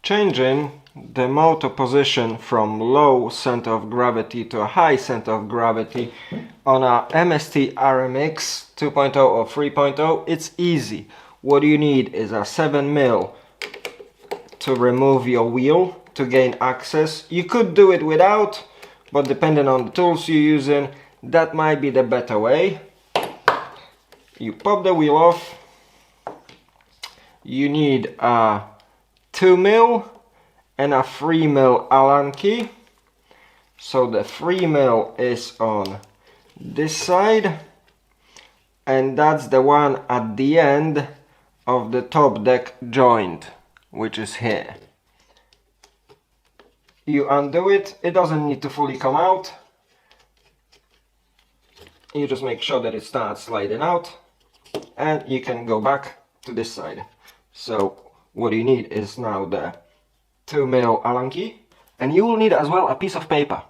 changing the motor position from low center of gravity to a high center of gravity on a Mst Rmx 2.0 or 3.0, it's easy. What you need is a 7mm to remove your wheel to gain access. You could do it without, but depending on the tools you're using, that might be the better way. You pop the wheel off. You need a 2mm and a 3mm Allen key. So the 3mm is on this side, and that's the one at the end of the top deck joint, which is here. You undo it. It doesn't need to fully come out. You just make sure that it starts sliding out, and you can go back to this side. So what you need is now the 2mm Allen key, and you will need as well a piece of paper,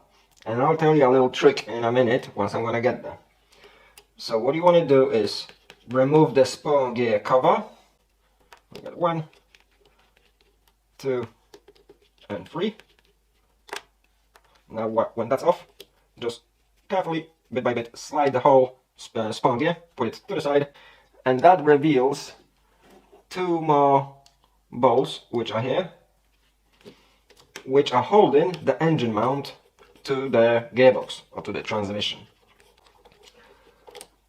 and I'll tell you a little trick in a minute once I'm gonna get there. So what you want to do is remove the spur gear cover. We got 1, 2 and 3. Now when that's off, just carefully, bit by bit, slide the whole spur gear, put it to the side, and that reveals 2 more bolts, which are here, which are holding the engine mount to the gearbox or to the transmission.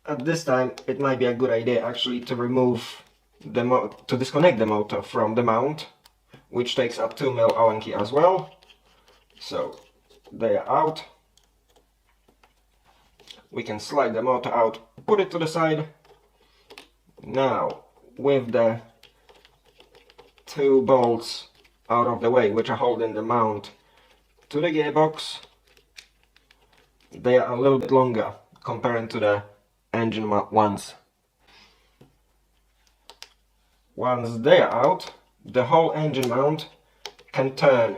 At this time, it might be a good idea actually to remove to disconnect the motor from the mount, which takes a 2mm Allen key as well. So they are out. We can slide the motor out, put it to the side. Now, with the 2 bolts out of the way, which are holding the mount to the gearbox, they are a little bit longer compared to the engine ones. Once they are out, the whole engine mount can turn.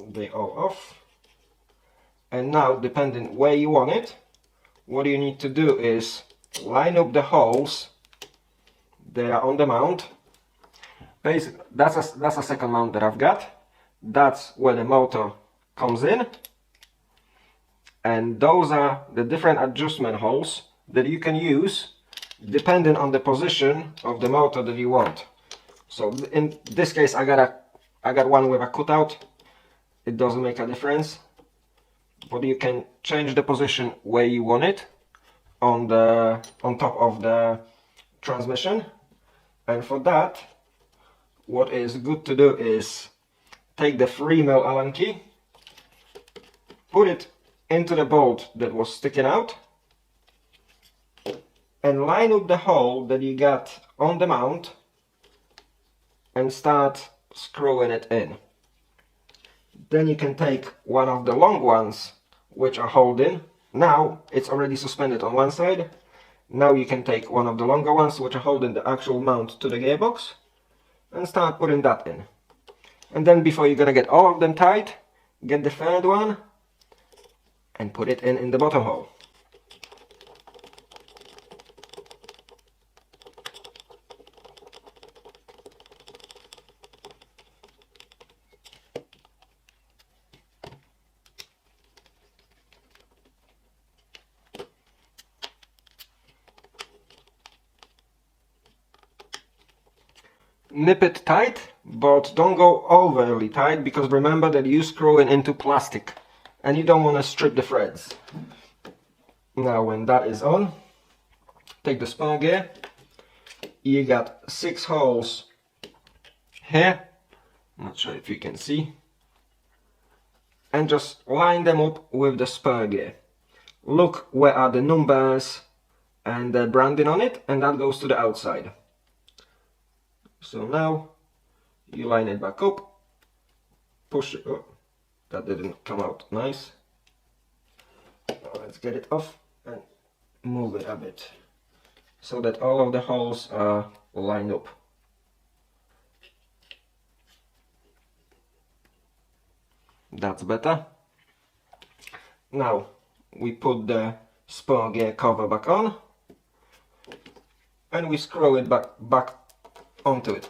They are off. And now, depending where you want it, what you need to do is line up the holes that are on the mount. Basically, that's a second mount that I've got. That's where the motor comes in. And those are the different adjustment holes that you can use depending on the position of the motor that you want. So in this case, I got one with a cutout. It doesn't make a difference, but you can change the position where you want it on top of the transmission. And for that, what is good to do is take the 3mm Allen key, put it into the bolt that was sticking out, and line up the hole that you got on the mount and start screwing it in. Then you can take one of the long ones which are holding. Now it's already suspended on one side. Now you can take one of the longer ones which are holding the actual mount to the gearbox and start putting that in. And then before you're gonna get all of them tight, get the third one and put it in the bottom hole. Nip it tight, but don't go overly tight, because remember that you're screwing into plastic and you don't want to strip the threads. Now when that is on, take the spur gear. You got 6 holes here, not sure if you can see, and just line them up with the spur gear. Look where are the numbers and the branding on it, and that goes to the outside. So now you line it back up, push it up. That didn't come out nice. Let's get it off and move it a bit so that all of the holes are lined up. That's better. Now we put the spur gear cover back on, and we screw it back onto it.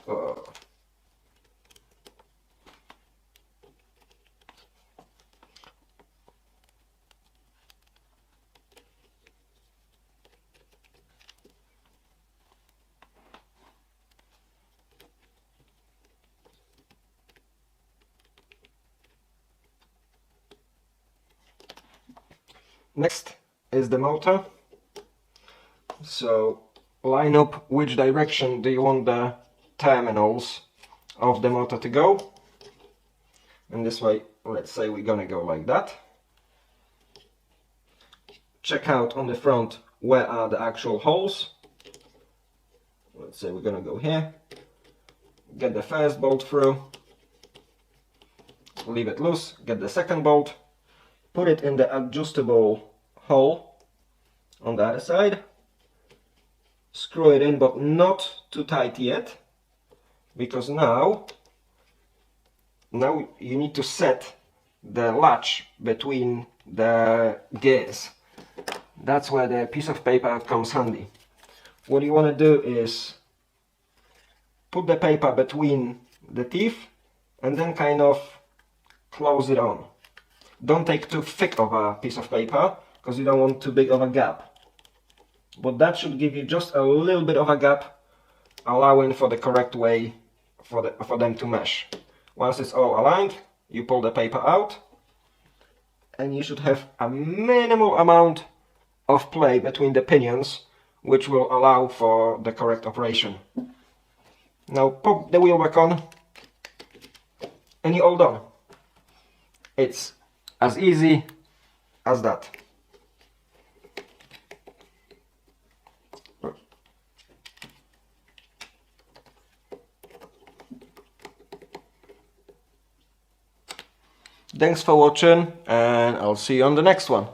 Next is the motor. So line up which direction do you want the terminals of the motor to go. And this way, let's say we're gonna go like that. Check out on the front where are the actual holes. Let's say we're gonna go here. Get the first bolt through. Leave it loose. Get the second bolt. Put it in the adjustable hole on the other side. Screw it in, but not too tight yet, because now you need to set the latch between the gears. That's where the piece of paper comes handy. What you want to do is put the paper between the teeth and then kind of close it on. Don't take too thick of a piece of paper because you don't want too big of a gap. But that should give you just a little bit of a gap, allowing for the correct way for them to mesh. Once it's all aligned, you pull the paper out and you should have a minimal amount of play between the pinions, which will allow for the correct operation. Now pop the wheel back on and you're all done. It's as easy as that. Thanks for watching, and I'll see you on the next one.